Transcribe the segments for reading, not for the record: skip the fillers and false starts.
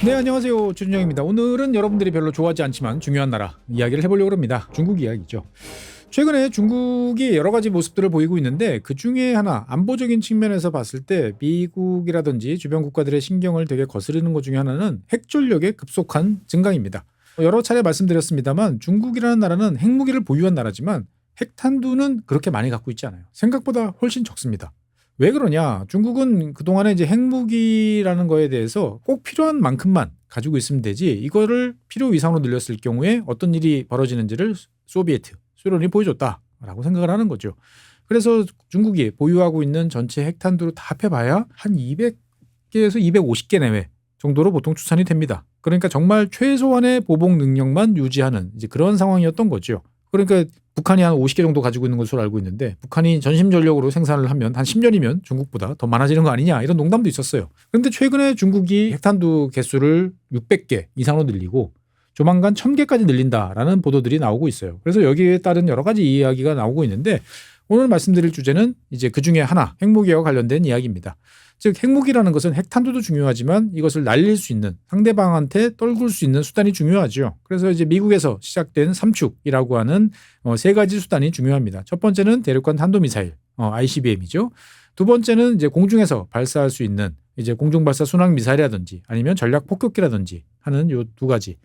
네, 안녕하세요. 최준영입니다. 오늘은 여러분들이 별로 좋아하지 않지만 중요한 나라 이야기를 해보려고 합니다. 중국 이야기죠. 최근에 중국이 여러 가지 모습들을 보이고 있는데 그 중에 하나 안보적인 측면에서 봤을 때 미국이라든지 주변 국가들의 신경을 되게 거스르는 것 중에 하나는 핵전력의 급속한 증강입니다. 여러 차례 말씀드렸습니다만 중국이라는 나라는 핵무기를 보유한 나라지만 핵탄두는 그렇게 많이 갖고 있지 않아요. 생각보다 훨씬 적습니다. 왜 그러냐? 중국은 그동안에 이제 핵무기라는 거에 대해서 꼭 필요한 만큼만 가지고 있으면 되지 이거를 필요 이상으로 늘렸을 경우에 어떤 일이 벌어지는지를 소련이 보여줬다라고 생각을 하는 거죠. 그래서 중국이 보유하고 있는 전체 핵탄두로 다 합해봐야 한 200개에서 250개 내외 정도로 보통 추산이 됩니다. 그러니까 정말 최소한의 보복 능력만 유지하는 이제 그런 상황이었던 거죠. 그러니까 북한이 한 50개 정도 가지고 있는 것으로 알고 있는데 북한이 전심 전력으로 생산을 하면 한 10년이면 중국보다 더 많아지는 거 아니냐 이런 농담도 있었어요. 그런데 최근에 중국이 핵탄두 개수를 600개 이상으로 늘리고 조만간 1000개까지 늘린다라는 보도들이 나오고 있어요. 그래서 여기에 따른 여러 가지 이야기가 나오고 있는데 오늘 말씀드릴 주제는 이제 그 중에 하나 핵무기와 관련된 이야기입니다. 즉 핵무기라는 것은 핵탄두도 중요하지만 이것을 날릴 수 있는 상대방한테 떨굴 수 있는 수단이 중요하죠. 그래서 이제 미국에서 시작된 삼축이라고 하는 세 가지 수단이 중요합니다. 첫 번째는 대륙간 탄도미사일 ICBM이죠. 두 번째는 이제 공중에서 발사할 수 있는 이제 공중 발사 순항 미사일이라든지 아니면 전략 폭격기라든지 하는 요 두 가지.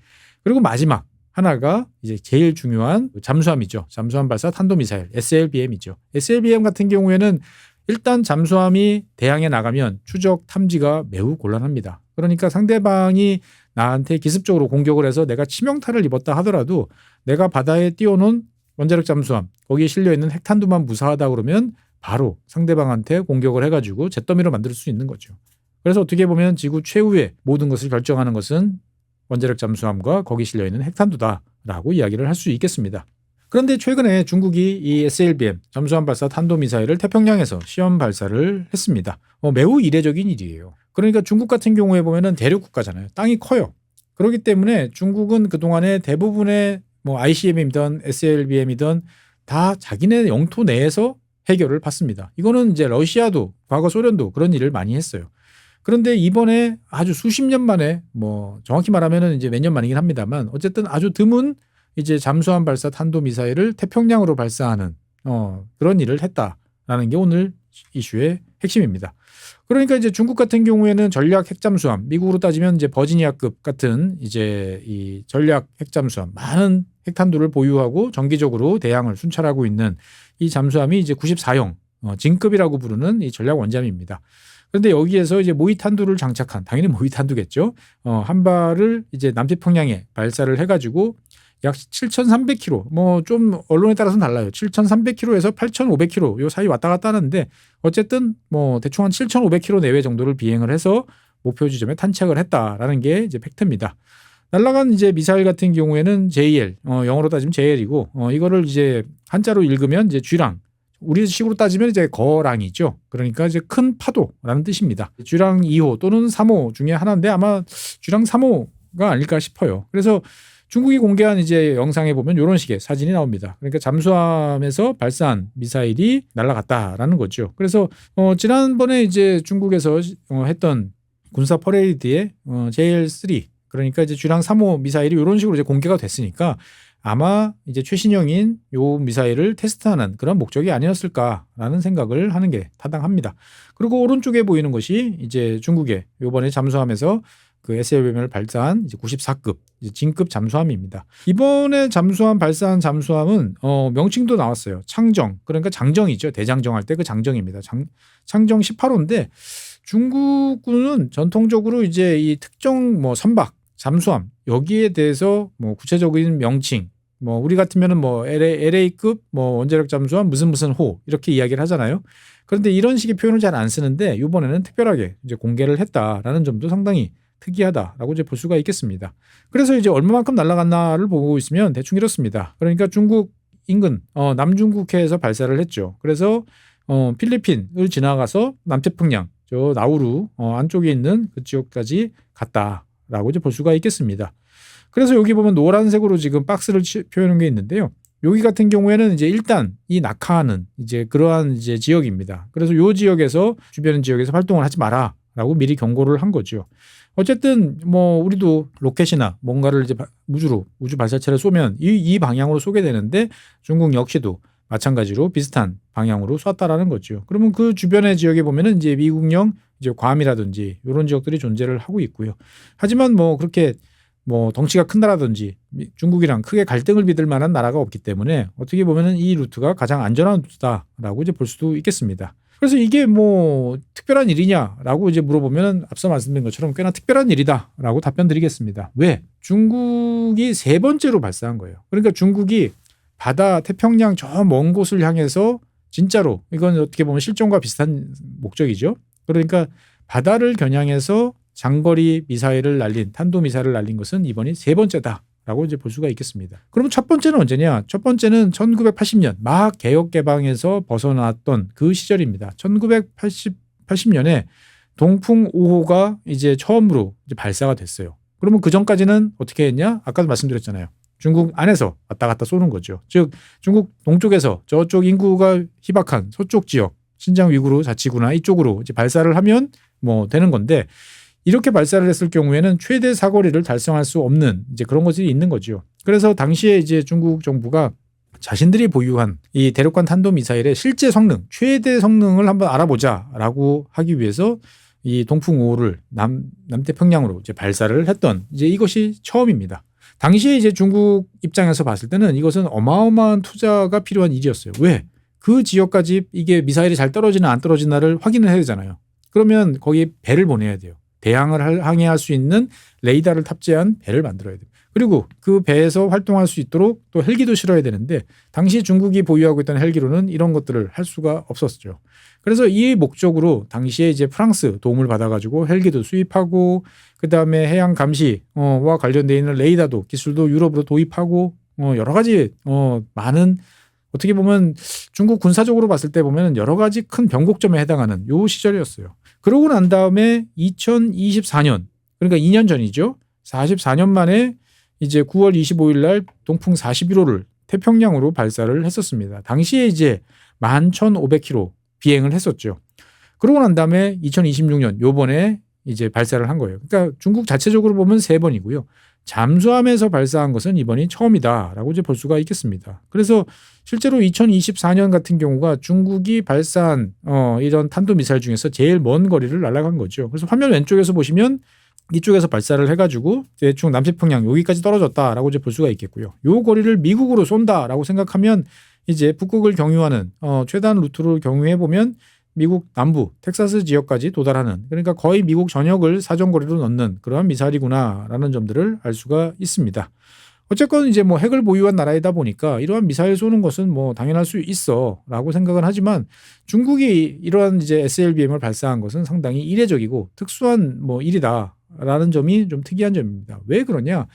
그리고 마지막 하나가 이제 제일 중요한 잠수함이죠. 잠수함 발사 탄도미사일 SLBM이죠. SLBM 같은 경우에는 일단 잠수함이 대양에 나가면 추적 탐지가 매우 곤란합니다. 그러니까 상대방이 나한테 기습적으로 공격을 해서 내가 치명타를 입었다 하더라도 내가 바다에 띄워놓은 원자력 잠수함 거기에 실려있는 핵탄두만 무사하다 그러면 바로 상대방한테 공격을 해가지고 잿더미로 만들 수 있는 거죠. 그래서 어떻게 보면 지구 최후의 모든 것을 결정하는 것은 원자력 잠수함과 거기 실려있는 핵탄두다라고 이야기를 할 수 있겠습니다. 그런데 최근에 중국이 이 SLBM 잠수함 발사 탄도미사일을 태평양에서 시험 발사를 했습니다. 매우 이례적인 일이에요. 그러니까 중국 같은 경우에 보면은 대륙 국가잖아요. 땅이 커요. 그렇기 때문에 중국은 그동안에 대부분의 뭐 ICBM이든 SLBM이든 다 자기네 영토 내에서 해결을 받습니다. 이거는 이제 러시아도 과거 소련도 그런 일을 많이 했어요. 그런데 이번에 아주 수십 년 만에 뭐 정확히 말하면은 이제 몇 년 만이긴 합니다만 어쨌든 아주 드문 이제 잠수함 발사 탄도미사일을 태평양으로 발사하는 그런 일을 했다라는 게 오늘 이슈의 핵심입니다. 그러니까 이제 중국 같은 경우에는 전략 핵잠수함, 미국으로 따지면 이제 버지니아급 같은 이제 이 전략 핵잠수함, 많은 핵탄두를 보유하고 정기적으로 대양을 순찰하고 있는 이 잠수함이 이제 94형 진급이라고 부르는 이 전략 원잠입니다. 그런데 여기에서 이제 모의탄두를 장착한 당연히 모의탄두겠죠. 한 발을 이제 남태평양에 발사를 해가지고 약 7,300km, 뭐 좀 언론에 따라서는 달라요. 7,300km에서 8,500km 요 사이 왔다 갔다 하는데 어쨌든 뭐 대충 한 7,500km 내외 정도를 비행을 해서 목표 지점에 탄착을 했다라는 게 이제 팩트입니다. 날아간 이제 미사일 같은 경우에는 JL, 영어로 따지면 JL이고 이거를 이제 한자로 읽으면 이제 쥐랑, 우리식으로 따지면 이제 거랑이죠. 그러니까 이제 큰 파도라는 뜻입니다. 쥐랑 2호 또는 3호 중에 하나인데 아마 쥐랑 3호가 아닐까 싶어요. 그래서 중국이 공개한 이제 영상에 보면 이런 식의 사진이 나옵니다. 그러니까 잠수함에서 발사한 미사일이 날아갔다라는 거죠. 그래서 지난번에 이제 중국에서 했던 군사 퍼레이드의 JL3 그러니까 이제 쥐랑 3호 미사일이 이런 식으로 이제 공개가 됐으니까 아마 이제 최신형인 요 미사일을 테스트하는 그런 목적이 아니었을까라는 생각을 하는 게 타당합니다. 그리고 오른쪽에 보이는 것이 이제 중국의 이번에 잠수함에서 그 SLBM을 발사한 이제 94급 이제 진급 잠수함입니다. 이번에 잠수함 발사한 잠수함은 명칭도 나왔어요. 창정 그러니까 장정이죠. 대장정할 때 그 장정입니다. 창정 18호인데 중국군은 전통적으로 이제 이 특정 뭐 선박 잠수함 여기에 대해서 뭐 구체적인 명칭 뭐 우리 같으면은 뭐 LA급 뭐 원자력 잠수함 무슨 호 이렇게 이야기를 하잖아요. 그런데 이런 식의 표현을 잘 안 쓰는데 이번에는 특별하게 이제 공개를 했다라는 점도 상당히 특이하다라고 이제 볼 수가 있겠습니다. 그래서 이제 얼마만큼 날아갔나를 보고 있으면 대충 이렇습니다. 그러니까 중국 인근 남중국해에서 발사를 했죠. 그래서 필리핀을 지나가서 남태평양 저 나우루 안쪽에 있는 그 지역까지 갔다라고 이제 볼 수가 있겠습니다. 그래서 여기 보면 노란색으로 지금 박스를 표현한 게 있는데요. 여기 같은 경우에는 이제 일단 이 낙하하는 이제 그러한 이제 지역입니다. 그래서 이 지역에서 주변 지역에서 활동을 하지 마라. 라고 미리 경고를 한 거죠. 어쨌든 뭐 우리도 로켓이나 뭔가를 이제 우주 발사체를 쏘면 이 방향으로 쏘게 되는데 중국 역시도 마찬가지로 비슷한 방향으로 쐈다라는 거죠. 그러면 그 주변의 지역에 보면은 이제 미국령 이제 괌이라든지 이런 지역들이 존재를 하고 있고요. 하지만 뭐 그렇게 뭐 덩치가 큰 나라든지 중국이랑 크게 갈등을 빚을 만한 나라가 없기 때문에 어떻게 보면은 이 루트가 가장 안전한 루트다라고 이제 볼 수도 있겠습니다. 그래서 이게 뭐 특별한 일이냐라고 이제 물어보면 앞서 말씀드린 것처럼 꽤나 특별한 일이다라고 답변 드리겠습니다. 왜? 중국이 세 번째로 발사한 거예요. 그러니까 중국이 바다 태평양 저 먼 곳을 향해서 진짜로 이건 어떻게 보면 실종과 비슷한 목적이죠. 그러니까 바다를 겨냥해서 장거리 미사일을 날린 탄도미사일을 날린 것은 이번이 세 번째다라고 이제 볼 수가 있겠습니다. 그러면 첫 번째는 언제냐? 첫 번째는 1980년 막 개혁 개방에서 벗어났던 그 시절입니다. 1980년에 동풍 5호가 이제 처음으로 이제 발사가 됐어요. 그러면 그 전까지는 어떻게 했냐? 아까도 말씀드렸잖아요. 중국 안에서 왔다 갔다 쏘는 거죠. 즉 중국 동쪽에서 저쪽 인구가 희박한 서쪽 지역 신장 위구르 자치구나 이쪽으로 이제 발사를 하면 뭐 되는 건데 이렇게 발사를 했을 경우에는 최대 사거리를 달성할 수 없는 이제 그런 것들이 있는 거죠. 그래서 당시에 이제 중국 정부가 자신들이 보유한 이 대륙간 탄도미사일의 실제 성능, 최대 성능을 한번 알아보자라고 하기 위해서 이 동풍 5호를 남태평양으로 이제 발사를 했던 이제 이것이 처음입니다. 당시에 이제 중국 입장에서 봤을 때는 이것은 어마어마한 투자가 필요한 일이었어요. 왜? 그 지역까지 이게 미사일이 잘 떨어지나 안 떨어지나를 확인을 해야 되잖아요. 그러면 거기 배를 보내야 돼요. 대양을 항해할 수 있는 레이더를 탑재한 배를 만들어야 돼요. 그리고 그 배에서 활동할 수 있도록 또 헬기도 실어야 되는데 당시 중국이 보유하고 있던 헬기로는 이런 것들을 할 수가 없었죠. 그래서 이 목적으로 당시에 이제 프랑스 도움을 받아가지고 헬기도 수입하고 그 다음에 해양 감시와 관련되어 있는 레이더도 기술도 유럽으로 도입하고 여러 가지 많은 어떻게 보면 중국 군사적으로 봤을 때 보면 여러 가지 큰 변곡점에 해당하는 요 시절이었어요. 그러고 난 다음에 2024년 그러니까 2년 전이죠. 44년 만에 이제 9월 25일 날 동풍 41호를 태평양으로 발사를 했었습니다. 당시에 이제 11,500km 비행을 했었죠. 그러고 난 다음에 2026년 요번에 이제 발사를 한 거예요. 그러니까 중국 자체적으로 보면 3번이고요. 잠수함에서 발사한 것은 이번이 처음이다라고 이제 볼 수가 있겠습니다. 그래서 실제로 2024년 같은 경우가 중국이 발사한 이런 탄도미사일 중에서 제일 먼 거리를 날아간 거죠. 그래서 화면 왼쪽에서 보시면 이쪽에서 발사를 해가지고 대충 남태평양 여기까지 떨어졌다라고 이제 볼 수가 있겠고요. 요 거리를 미국으로 쏜다라고 생각하면 이제 북극을 경유하는 최단 루트를 경유해 보면 미국 남부 텍사스 지역까지 도달하는 그러니까 거의 미국 전역을 사정거리로 넣는 그러한 미사일이구나라는 점들을 알 수가 있습니다. 어쨌건 이제 뭐 핵을 보유한 나라이다 보니까 이러한 미사일 쏘는 것은 뭐 당연할 수 있어라고 생각은 하지만 중국이 이러한 이제 SLBM을 발사한 것은 상당히 이례적이고 특수한 뭐 일이다라는 점이 좀 특이한 점입니다. 왜 그러냐?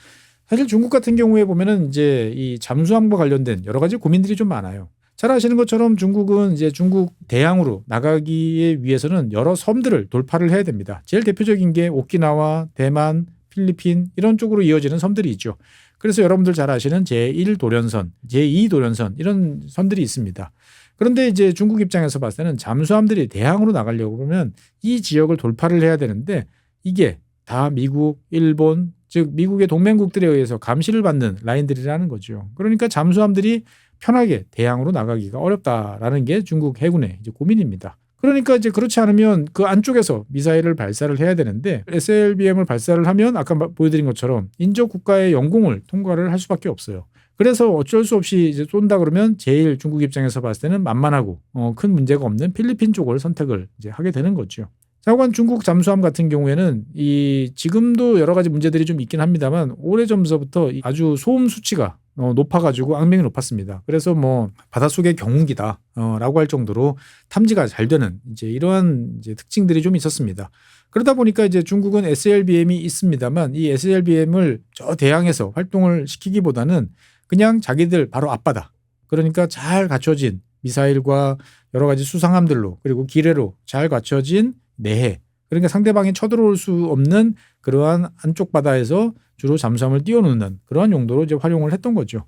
사실 중국 같은 경우에 보면은 이제 이 잠수함과 관련된 여러 가지 고민들이 좀 많아요. 잘 아시는 것처럼 중국은 이제 중국 대양으로 나가기 위해서는 여러 섬들을 돌파를 해야 됩니다. 제일 대표적인 게 오키나와, 대만, 필리핀 이런 쪽으로 이어지는 섬들이 있죠. 그래서 여러분들 잘 아시는 제1도련선, 제2도련선 이런 선들이 있습니다. 그런데 이제 중국 입장에서 봤을 때는 잠수함들이 대양으로 나가려고 그러면 이 지역을 돌파를 해야 되는데 이게 다 미국, 일본, 즉 미국의 동맹국들에 의해서 감시를 받는 라인들이라는 거죠. 그러니까 잠수함들이 편하게 대양으로 나가기가 어렵다라는 게 중국 해군의 이제 고민입니다. 그러니까 이제 그렇지 않으면 그 안쪽에서 미사일을 발사를 해야 되는데 SLBM을 발사를 하면 아까 보여드린 것처럼 인접 국가의 영공을 통과를 할 수밖에 없어요. 그래서 어쩔 수 없이 이제 쏜다 그러면 제일 중국 입장에서 봤을 때는 만만하고 큰 문제가 없는 필리핀 쪽을 선택을 이제 하게 되는 거죠. 하여간 중국 잠수함 같은 경우에는 이 지금도 여러 가지 문제들이 좀 있긴 합니다만 오래전부터 아주 소음 수치가 높아가지고 악명이 높았습니다. 그래서 뭐 바닷속의 경운기다라고 할 정도로 탐지가 잘 되는 이제 이러한 이제 특징들이 좀 있었습니다. 그러다 보니까 이제 중국은 SLBM이 있습니다만 이 SLBM을 저 대양에서 활동을 시키기보다는 그냥 자기들 바로 앞바다 그러니까 잘 갖춰진 미사일과 여러 가지 수상함들로 그리고 기뢰로 잘 갖춰진 내해 그러니까 상대방이 쳐들어올 수 없는 그러한 안쪽 바다에서 주로 잠수함을 띄워놓는 그러한 용도로 이제 활용을 했던 거죠.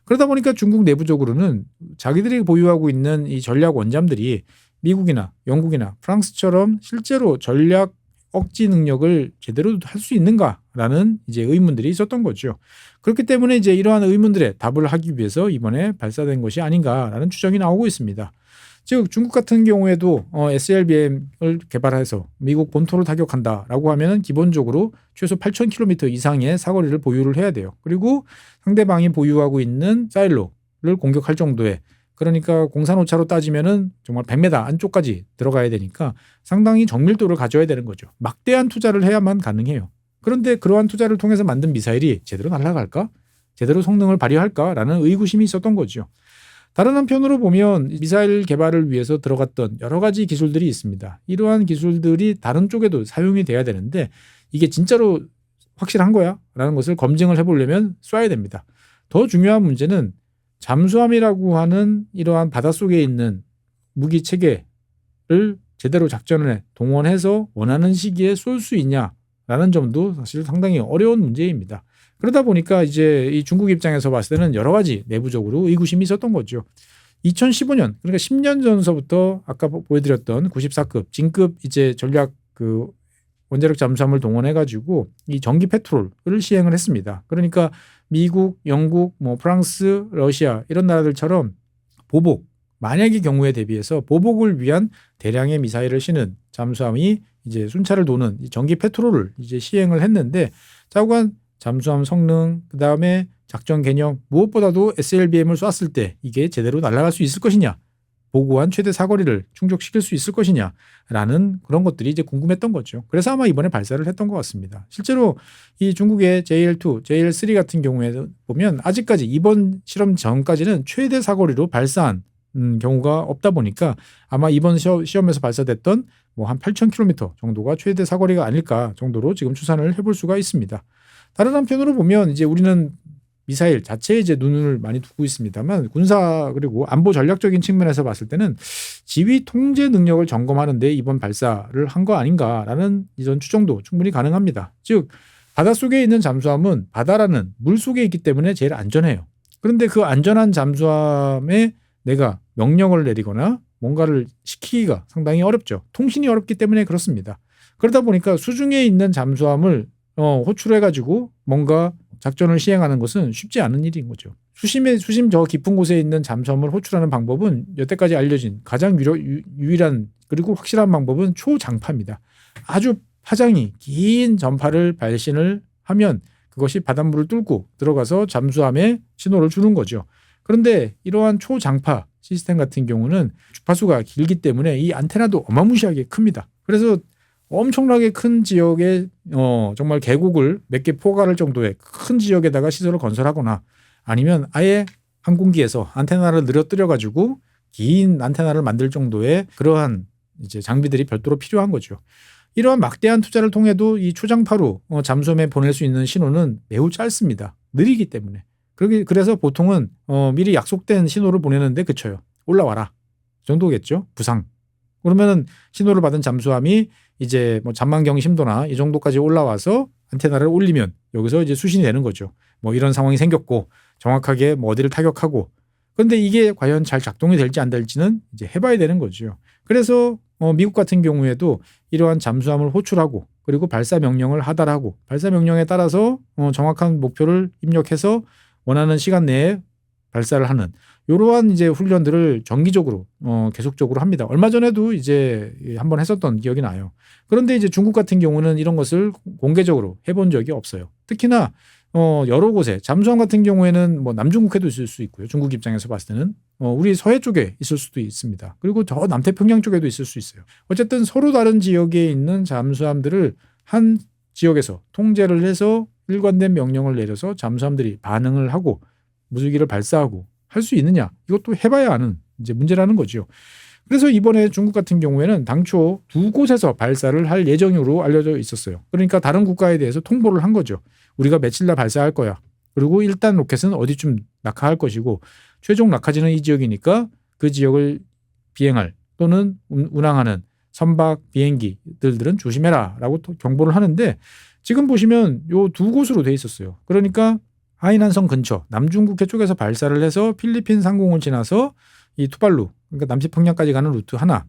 그러다 보니까 중국 내부적으로는 자기들이 보유하고 있는 이 전략 원잠들이 미국이나 영국이나 프랑스처럼 실제로 전략 억지 능력을 제대로 할 수 있는가라는 이제 의문들이 있었던 거죠. 그렇기 때문에 이제 이러한 의문들에 답을 하기 위해서 이번에 발사된 것이 아닌가라는 추정이 나오고 있습니다. 즉 중국 같은 경우에도 SLBM을 개발해서 미국 본토를 타격한다라고 하면은 기본적으로 최소 8,000km 이상의 사거리를 보유를 해야 돼요. 그리고 상대방이 보유하고 있는 사일로를 공격할 정도의, 그러니까 공산오차로 따지면은 정말 100m 안쪽까지 들어가야 되니까 상당히 정밀도를 가져야 되는 거죠. 막대한 투자를 해야만 가능해요. 그런데 그러한 투자를 통해서 만든 미사일이 제대로 날아갈까? 제대로 성능을 발휘할까라는 의구심이 있었던 거죠. 다른 한편으로 보면 미사일 개발을 위해서 들어갔던 여러 가지 기술들이 있습니다. 이러한 기술들이 다른 쪽에도 사용이 돼야 되는데 이게 진짜로 확실한 거야? 라는 것을 검증을 해보려면 쏴야 됩니다. 더 중요한 문제는 잠수함이라고 하는 이러한 바닷속에 있는 무기 체계를 제대로 작전에 동원해서 원하는 시기에 쏠 수 있냐라는 점도 사실 상당히 어려운 문제입니다. 그러다 보니까 이제 이 중국 입장에서 봤을 때는 여러 가지 내부적으로 의구심이 있었던 거죠. 2015년, 그러니까 10년 전서부터 아까 보여드렸던 94급 진급 이제 전략 그 원자력 잠수함을 동원해 가지고 이 전기 페트롤을 시행을 했습니다. 그러니까 미국, 영국, 뭐 프랑스, 러시아 이런 나라들처럼 보복, 만약의 경우에 대비해서 보복을 위한 대량의 미사일을 실은 잠수함이 이제 순찰을 도는 이 전기 페트롤을 이제 시행을 했는데 자고간 잠수함 성능, 그다음에 작전 개념, 무엇보다도 SLBM을 쐈을 때 이게 제대로 날아갈 수 있을 것이냐, 보고한 최대 사거리를 충족시킬 수 있을 것이냐라는 그런 것들이 이제 궁금했던 거죠. 그래서 아마 이번에 발사를 했던 것 같습니다. 실제로 이 중국의 JL2, JL3 같은 경우에 보면 아직까지 이번 실험 전까지는 최대 사거리로 발사한 경우가 없다 보니까 아마 이번 시험에서 발사됐던 뭐 한 8,000km 정도가 최대 사거리가 아닐까 정도로 지금 추산을 해볼 수가 있습니다. 다른 한편으로 보면 이제 우리는 미사일 자체에 이제 눈을 많이 두고 있습니다만 군사 그리고 안보 전략적인 측면에서 봤을 때는 지휘 통제 능력을 점검하는데 이번 발사를 한 거 아닌가라는 이런 추정도 충분히 가능합니다. 즉 바닷속에 있는 잠수함은 바다라는 물 속에 있기 때문에 제일 안전해요. 그런데 그 안전한 잠수함에 내가 명령을 내리거나 뭔가를 시키기가 상당히 어렵죠. 통신이 어렵기 때문에 그렇습니다. 그러다 보니까 수중에 있는 잠수함을 호출해가지고 뭔가 작전을 시행하는 것은 쉽지 않은 일인 거죠. 수심 저 깊은 곳에 있는 잠수함을 호출하는 방법은 여태까지 알려진 가장 유일한 그리고 확실한 방법은 초장파입니다. 아주 파장이 긴 전파를 발신을 하면 그것이 바닷물을 뚫고 들어가서 잠수함에 신호를 주는 거죠. 그런데 이러한 초장파 시스템 같은 경우는 주파수가 길기 때문에 이 안테나도 어마무시하게 큽니다. 그래서 엄청나게 큰 지역에 정말 계곡을 몇 개 포괄할 정도의 큰 지역에다가 시설을 건설하거나 아니면 아예 항공기에서 안테나를 늘어뜨려 가지고 긴 안테나를 만들 정도의 그러한 이제 장비들이 별도로 필요한 거죠. 이러한 막대한 투자를 통해도 이 초장파로 잠수함에 보낼 수 있는 신호는 매우 짧습니다. 느리기 때문에. 그래서 보통은 미리 약속된 신호를 보내는데 그쳐요. 올라와라 정도겠죠. 부상. 그러면은 신호를 받은 잠수함이 이제 뭐 잠만경 심도나 이 정도까지 올라와서 안테나를 올리면 여기서 이제 수신이 되는 거죠. 뭐 이런 상황이 생겼고 정확하게 뭐 어디를 타격하고. 그런데 이게 과연 잘 작동이 될지 안 될지는 이제 해봐야 되는 거죠. 그래서 미국 같은 경우에도 이러한 잠수함을 호출하고 그리고 발사 명령을 하달하고 발사 명령에 따라서 정확한 목표를 입력해서 원하는 시간 내에 발사를 하는 이러한 이제 훈련들을 정기적으로 계속적으로 합니다. 얼마 전에도 이제 한번 했었던 기억이 나요. 그런데 이제 중국 같은 경우는 이런 것을 공개적으로 해본 적이 없어요. 특히나 여러 곳에 잠수함 같은 경우에는 뭐 남중국해도 있을 수 있고요. 중국 입장에서 봤을 때는 우리 서해 쪽에 있을 수도 있습니다. 그리고 저 남태평양 쪽에도 있을 수 있어요. 어쨌든 서로 다른 지역에 있는 잠수함들을 한 지역에서 통제를 해서 일관된 명령을 내려서 잠수함들이 반응을 하고 무수기를 발사하고 할 수 있느냐, 이것도 해봐야 하는 이제 문제라는 거죠. 그래서 이번에 중국 같은 경우에는 당초 두 곳에서 발사를 할 예정으로 알려져 있었어요. 그러니까 다른 국가에 대해서 통보를 한 거죠. 우리가 며칠 날 발사할 거야. 그리고 일단 로켓은 어디쯤 낙하할 것이고 최종 낙하지는 이 지역이니까 그 지역을 비행할 또는 운항하는 선박 비행기들은 조심해라라고 경보를 하는데 지금 보시면 요 두 곳으로 돼 있었어요. 그러니까 하이난성 근처 남중국해 쪽에서 발사를 해서 필리핀 상공을 지나서 이 투발루, 그러니까 남태평양까지 가는 루트 하나,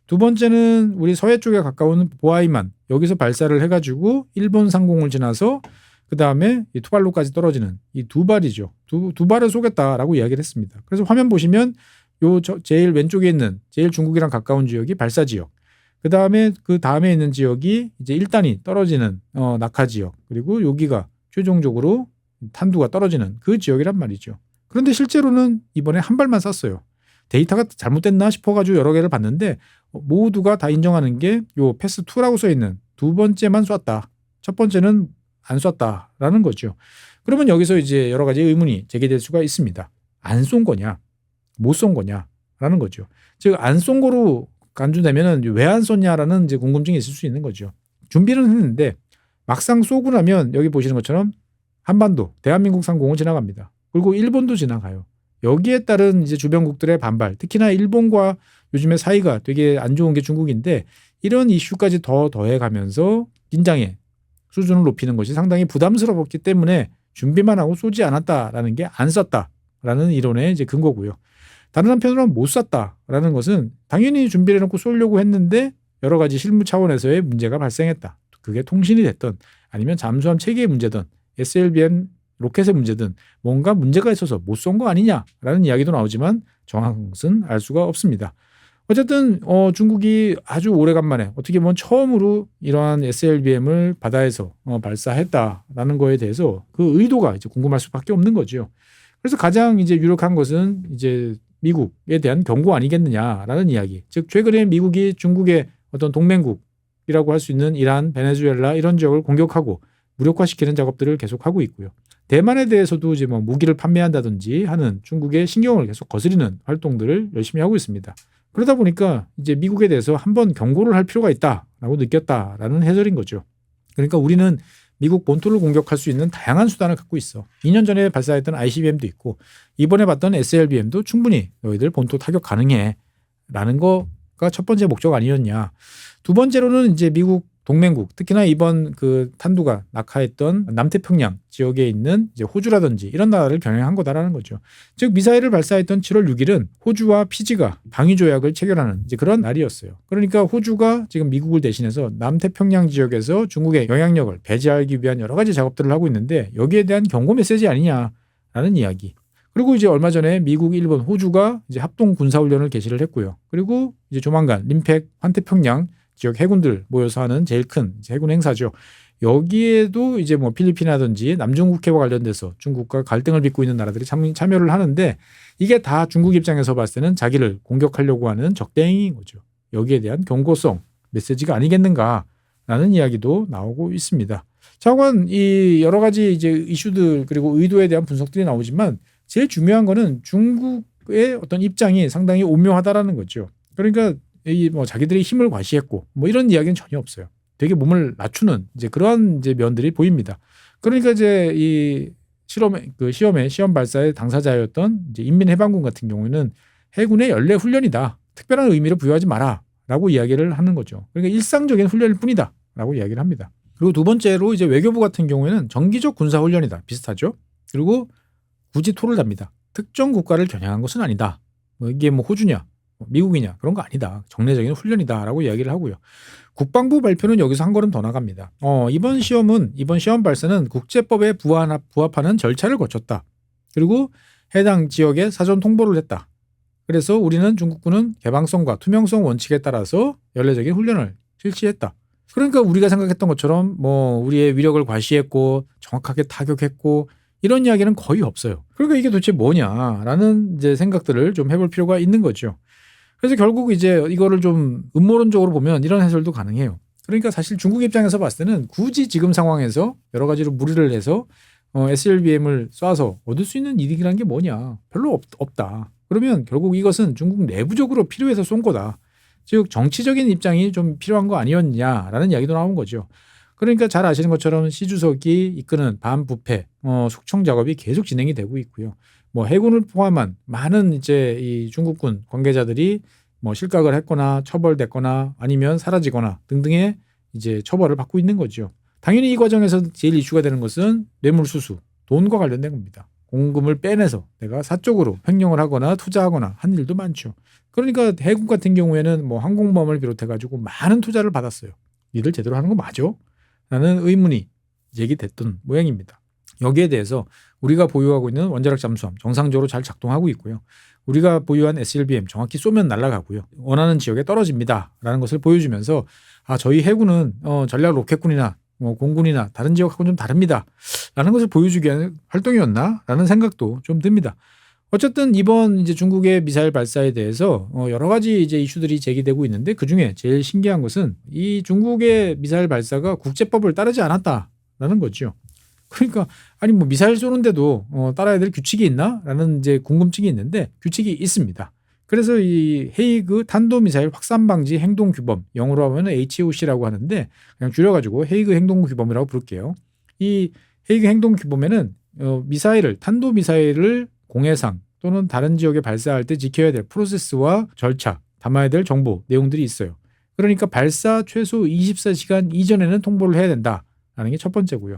두 번째는 우리 서해 쪽에 가까운 보아이만 여기서 발사를 해가지고 일본 상공을 지나서 그 다음에 이 투발루까지 떨어지는 이 두 발이죠. 두 발을 쏘겠다라고 이야기를 했습니다. 그래서 화면 보시면 요 제일 왼쪽에 있는 제일 중국이랑 가까운 지역이 발사 지역. 그 다음에 있는 지역이 이제 1단이 떨어지는 낙하 지역. 그리고 여기가 최종적으로 탄두가 떨어지는 그 지역이란 말이죠. 그런데 실제로는 이번에 한 발만 쐈어요. 데이터가 잘못됐나 싶어가지고 여러 개를 봤는데 모두가 다 인정하는 게 요 패스 2라고 써 있는 두 번째만 쐈다. 첫 번째는 안 쐈다라는 거죠. 그러면 여기서 이제 여러 가지 의문이 제기될 수가 있습니다. 안 쏜 거냐, 못 쏜 거냐라는 거죠. 즉 안 쏜 거로 간주되면은 왜 안 쏜냐라는 이제 궁금증이 있을 수 있는 거죠. 준비는 했는데 막상 쏘고 나면 여기 보시는 것처럼 한반도, 대한민국 상공을 지나갑니다. 그리고 일본도 지나가요. 여기에 따른 이제 주변국들의 반발, 특히나 일본과 요즘에 사이가 되게 안 좋은 게 중국인데 이런 이슈까지 더해가면서 긴장의 수준을 높이는 것이 상당히 부담스러웠기 때문에 준비만 하고 쏘지 않았다라는 게 안 쐈다라는 이론의 이제 근거고요. 다른 한편으로는 못 쐈다라는 것은 당연히 준비를 해놓고 쏘려고 했는데 여러 가지 실무 차원에서의 문제가 발생했다. 그게 통신이 됐든 아니면 잠수함 체계의 문제든 SLBM 로켓의 문제든 뭔가 문제가 있어서 못 쏜 거 아니냐라는 이야기도 나오지만 정확한 것은 알 수가 없습니다. 어쨌든 중국이 아주 오래간만에 어떻게 보면 처음으로 이러한 SLBM을 바다에서 발사했다라는 거에 대해서 그 의도가 이제 궁금할 수밖에 없는 거죠. 그래서 가장 이제 유력한 것은 이제 미국에 대한 경고 아니겠느냐라는 이야기. 즉 최근에 미국이 중국의 어떤 동맹국이라고 할 수 있는 이란, 베네수엘라 이런 지역을 공격하고 무력화시키는 작업들을 계속하고 있고요. 대만에 대해서도 이제 뭐 무기를 판매한다든지 하는 중국의 신경을 계속 거스리는 활동들을 열심히 하고 있습니다. 그러다 보니까 이제 미국에 대해서 한번 경고를 할 필요가 있다라고 느꼈다라는 해설인 거죠. 그러니까 우리는 미국 본토를 공격할 수 있는 다양한 수단을 갖고 있어. 2년 전에 발사했던 ICBM도 있고 이번에 봤던 SLBM도 충분히 너희들 본토 타격 가능해 라는 거가 첫 번째 목적 아니었냐. 두 번째로는 이제 미국 동맹국, 특히나 이번 그 탄두가 낙하했던 남태평양 지역에 있는 이제 호주라든지 이런 나라를 겨냥한 거다라는 거죠. 즉 미사일을 발사했던 7월 6일은 호주와 피지가 방위 조약을 체결하는 이제 그런 날이었어요. 그러니까 호주가 지금 미국을 대신해서 남태평양 지역에서 중국의 영향력을 배제하기 위한 여러 가지 작업들을 하고 있는데 여기에 대한 경고 메시지 아니냐라는 이야기. 그리고 이제 얼마 전에 미국, 일본, 호주가 이제 합동 군사훈련을 개시를 했고요. 그리고 이제 조만간 림팩 환태평양 지역 해군들 모여서 하는 제일 큰 해군 행사죠. 여기에도 이제 뭐 필리핀이라든지 남중국해와 관련돼서 중국과 갈등을 빚고 있는 나라들이 참여를 하는데 이게 다 중국 입장에서 봤을 때는 자기를 공격하려고 하는 적대행위인 거죠. 여기에 대한 경고성 메시지가 아니겠는가라는 이야기도 나오고 있습니다. 차관 이 여러 가지 이제 이슈들 그리고 의도에 대한 분석들이 나오지만 제일 중요한 거는 중국의 어떤 입장이 상당히 오묘하다라는 거죠. 그러니까 이 뭐 자기들이 힘을 과시했고 뭐 이런 이야기는 전혀 없어요. 되게 몸을 낮추는 이제 그러한 이제 면들이 보입니다. 그러니까 이제 이 시험 발사의 당사자였던 이제 인민해방군 같은 경우에는 해군의 연례 훈련이다. 특별한 의미를 부여하지 마라라고 이야기를 하는 거죠. 그러니까 일상적인 훈련일 뿐이다라고 이야기를 합니다. 그리고 두 번째로 이제 외교부 같은 경우에는 정기적 군사 훈련이다. 비슷하죠. 그리고 굳이 토를 답니다. 특정 국가를 겨냥한 것은 아니다. 이게 뭐 호주냐 미국이냐 그런 거 아니다. 정례적인 훈련이다라고 이야기를 하고요. 국방부 발표는 여기서 한 걸음 더 나갑니다. 이번 시험 발사는 국제법에 부합하는 절차를 거쳤다. 그리고 해당 지역에 사전 통보를 했다. 그래서 우리는 중국군은 개방성과 투명성 원칙에 따라서 연례적인 훈련을 실시했다. 그러니까 우리가 생각했던 것처럼 뭐 우리의 위력을 과시했고 정확하게 타격했고 이런 이야기는 거의 없어요. 그러니까 이게 도대체 뭐냐라는 이제 생각들을 좀 해볼 필요가 있는 거죠. 그래서 결국 이제 이거를 좀 음모론적으로 보면 이런 해설도 가능해요. 그러니까 사실 중국 입장에서 봤을 때는 굳이 지금 상황에서 여러 가지로 무리를 해서 SLBM을 쏴서 얻을 수 있는 이득이라는 게 뭐냐. 별로 없다. 그러면 결국 이것은 중국 내부적으로 필요해서 쏜 거다. 즉 정치적인 입장이 좀 필요한 거 아니었냐라는 이야기도 나온 거죠. 그러니까 잘 아시는 것처럼 시 주석이 이끄는 반부패 숙청 작업이 계속 진행이 되고 있고요. 뭐 해군을 포함한 많은 이제 이 중국군 관계자들이 뭐 실각을 했거나 처벌됐거나 아니면 사라지거나 등등의 이제 처벌을 받고 있는 거죠. 당연히 이 과정에서 제일 이슈가 되는 것은 뇌물수수, 돈과 관련된 겁니다. 공금을 빼내서 내가 사적으로 횡령을 하거나 투자하거나 한 일도 많죠. 그러니까 해군 같은 경우에는 뭐 항공모함을 비롯해가지고 많은 투자를 받았어요. 니들 제대로 하는 거 맞아? 라는 의문이 제기됐던 모양입니다. 여기에 대해서 우리가 보유하고 있는 원자력 잠수함 정상적으로 잘 작동하고 있고요. 우리가 보유한 SLBM 정확히 쏘면 날아가고요. 원하는 지역에 떨어집니다. 라는 것을 보여주면서 저희 해군은 전략 로켓군이나 뭐 공군이나 다른 지역하고는 좀 다릅니다. 라는 것을 보여주기 위한 활동이었나? 라는 생각도 좀 듭니다. 어쨌든 이번 이제 중국의 미사일 발사에 대해서 여러 가지 이제 이슈들이 제기되고 있는데 그중에 제일 신기한 것은 이 중국의 미사일 발사가 국제법을 따르지 않았다라는 거죠. 그러니까 아니 뭐 미사일 쏘는데도 따라야 될 규칙이 있나라는 이제 궁금증이 있는데 규칙이 있습니다. 그래서 이 헤이그 탄도미사일 확산 방지 행동 규범, 영어로 하면 HOC라고 하는데 그냥 줄여가지고 헤이그 행동 규범이라고 부를게요. 이 헤이그 행동 규범에는 탄도미사일을 공해상 또는 다른 지역에 발사할 때 지켜야 될 프로세스와 절차, 담아야 될 정보 내용들이 있어요. 그러니까 발사 최소 24시간 이전에는 통보를 해야 된다라는 게 첫 번째고요.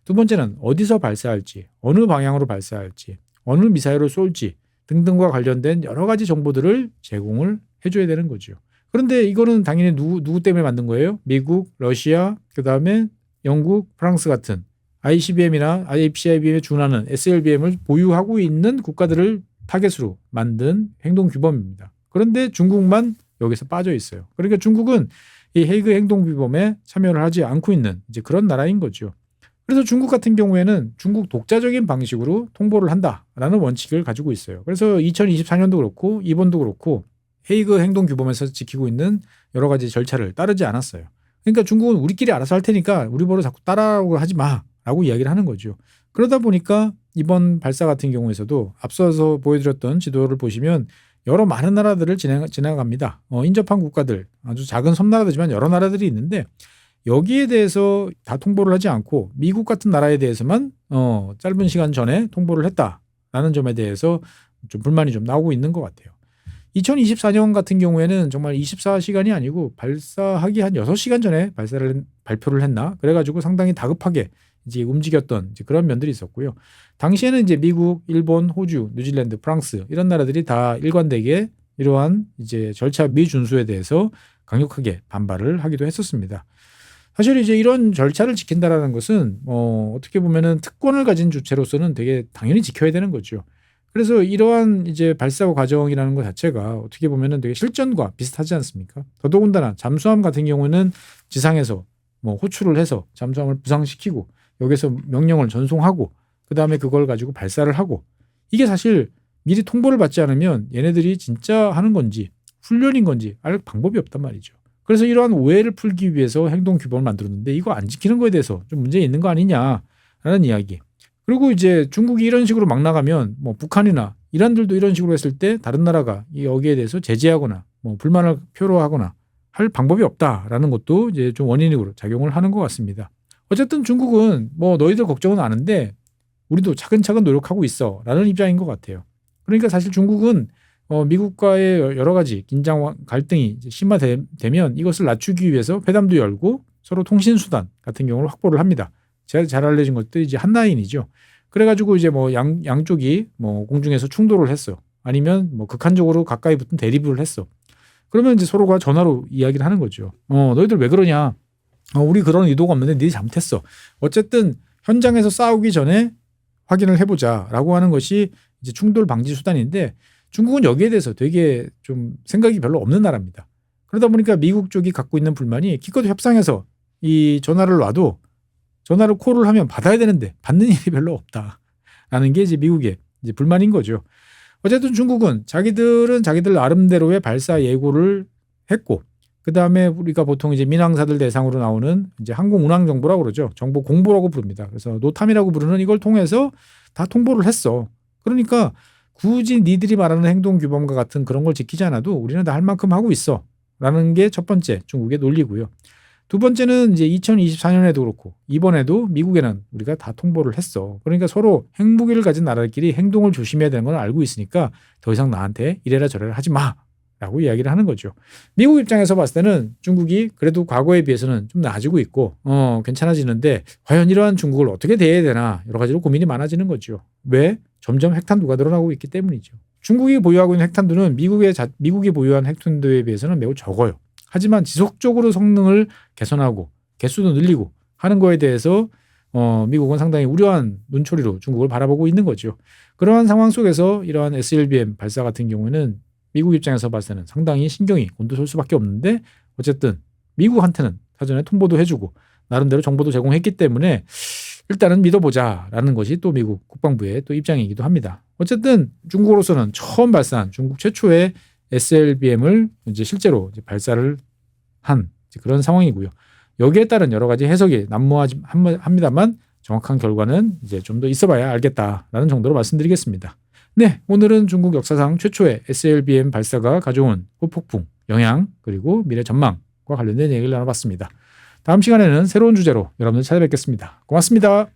두 번째는 어디서 발사할지, 어느 방향으로 발사할지, 어느 미사일을 쏠지 등등과 관련된 여러 가지 정보들을 제공을 해줘야 되는 거죠. 그런데 이거는 당연히 누구 때문에 만든 거예요? 미국, 러시아, 그다음에 영국, 프랑스 같은 ICBM이나 ICBM에 준하는 SLBM을 보유하고 있는 국가들을 타겟으로 만든 행동 규범입니다. 그런데 중국만 여기서 빠져 있어요. 그러니까 중국은 이 헤이그 행동 규범에 참여를 하지 않고 있는 이제 그런 나라인 거죠. 그래서 중국 같은 경우에는 중국 독자적인 방식으로 통보를 한다라는 원칙을 가지고 있어요. 그래서 2024년도 그렇고 이번도 그렇고 헤이그 행동 규범에서 지키고 있는 여러 가지 절차를 따르지 않았어요. 그러니까 중국은 우리끼리 알아서 할 테니까 우리 보러 자꾸 따라하고 하지 마라고 이야기를 하는 거죠. 그러다 보니까 이번 발사 같은 경우에서도 앞서서 보여드렸던 지도를 보시면 여러 많은 나라들을 지나갑니다. 인접한 국가들, 아주 작은 섬나라들이지만 여러 나라들이 있는데 여기에 대해서 다 통보를 하지 않고 미국 같은 나라에 대해서만 짧은 시간 전에 통보를 했다라는 점에 대해서 좀 불만이 좀 나오고 있는 것 같아요. 2024년 같은 경우에는 정말 24시간이 아니고 발사하기 한 6시간 전에 발표를 했나? 그래가지고 상당히 다급하게 이제 움직였던 이제 그런 면들이 있었고요. 당시에는 이제 미국, 일본, 호주, 뉴질랜드, 프랑스 이런 나라들이 다 일관되게 이러한 이제 절차 미준수에 대해서 강력하게 반발을 하기도 했었습니다. 사실 이제 이런 절차를 지킨다라는 것은 어떻게 보면은 특권을 가진 주체로서는 되게 당연히 지켜야 되는 거죠. 그래서 이러한 이제 발사 과정이라는 것 자체가 어떻게 보면은 되게 실전과 비슷하지 않습니까? 더더군다나 잠수함 같은 경우는 지상에서 뭐 호출을 해서 잠수함을 부상시키고 여기서 명령을 전송하고 그 다음에 그걸 가지고 발사를 하고 이게 사실 미리 통보를 받지 않으면 얘네들이 진짜 하는 건지 훈련인 건지 알 방법이 없단 말이죠. 그래서 이러한 오해를 풀기 위해서 행동 규범을 만들었는데 이거 안 지키는 거에 대해서 좀 문제 있는 거 아니냐라는 이야기. 그리고 이제 중국이 이런 식으로 막 나가면 뭐 북한이나 이란들도 이런 식으로 했을 때 다른 나라가 여기에 대해서 제재하거나 뭐 불만을 표로하거나 할 방법이 없다라는 것도 이제 좀 원인으로 작용을 하는 것 같습니다. 어쨌든 중국은 뭐 너희들 걱정은 아는데 우리도 차근차근 노력하고 있어라는 입장인 것 같아요. 그러니까 사실 중국은 미국과의 여러 가지 긴장 갈등이 심화되면 이것을 낮추기 위해서 회담도 열고 서로 통신 수단 같은 경우를 확보를 합니다. 제가 잘 알려진 것들이 이제 한라인이죠. 그래가지고 이제 뭐 양쪽이 뭐 공중에서 충돌을 했어. 아니면 뭐 극한적으로 가까이 붙은 대립을 했어. 그러면 이제 서로가 전화로 이야기를 하는 거죠. 너희들 왜 그러냐? 우리 그런 의도가 없는데 니네 잘못했어. 어쨌든 현장에서 싸우기 전에 확인을 해보자라고 하는 것이 이제 충돌 방지 수단인데 중국은 여기에 대해서 되게 좀 생각이 별로 없는 나라입니다. 그러다 보니까 미국 쪽이 갖고 있는 불만이 기껏 협상해서 이 전화를 놔도 전화를 콜을 하면 받아야 되는데 받는 일이 별로 없다라는 게 이제 미국의 이제 불만인 거죠. 어쨌든 중국은 자기들은 자기들 나름대로의 발사 예고를 했고 그 다음에 우리가 보통 이제 민항사들 대상으로 나오는 이제 항공 운항 정보라고 그러죠. 정보 공보라고 부릅니다. 그래서 노탐이라고 부르는 이걸 통해서 다 통보를 했어. 그러니까 굳이 니들이 말하는 행동 규범과 같은 그런 걸 지키지 않아도 우리는 다 할 만큼 하고 있어. 라는 게 첫 번째 중국의 논리고요. 두 번째는 이제 2024년에도 그렇고 이번에도 미국에는 우리가 다 통보를 했어. 그러니까 서로 핵무기를 가진 나라들끼리 행동을 조심해야 되는 건 알고 있으니까 더 이상 나한테 이래라 저래라 하지 마. 라고 이야기를 하는 거죠. 미국 입장에서 봤을 때는 중국이 그래도 과거에 비해서는 좀 나아지고 있고 괜찮아지는데 과연 이러한 중국을 어떻게 대해야 되나 여러 가지로 고민이 많아지는 거죠. 왜? 점점 핵탄두가 늘어나고 있기 때문이죠. 중국이 보유하고 있는 핵탄두는 미국이 보유한 핵탄두에 비해서는 매우 적어요. 하지만 지속적으로 성능을 개선하고 개수도 늘리고 하는 거에 대해서 미국은 상당히 우려한 눈초리로 중국을 바라보고 있는 거죠. 그러한 상황 속에서 이러한 SLBM 발사 같은 경우에는 미국 입장에서 봤을 때는 상당히 신경이 곤두설 수밖에 없는데 어쨌든 미국한테는 사전에 통보도 해주고 나름대로 정보도 제공했기 때문에 일단은 믿어보자라는 것이 또 미국 국방부의 또 입장이기도 합니다. 어쨌든 중국으로서는 처음 발사한 중국 최초의 SLBM을 이제 실제로 이제 발사를 한 그런 상황이고요. 여기에 따른 여러 가지 해석이 난무합니다만 정확한 결과는 이제 좀 더 있어봐야 알겠다라는 정도로 말씀드리겠습니다. 네, 오늘은 중국 역사상 최초의 SLBM 발사가 가져온 후폭풍, 영향, 그리고 미래 전망과 관련된 얘기를 나눠봤습니다. 다음 시간에는 새로운 주제로 여러분들 찾아뵙겠습니다. 고맙습니다.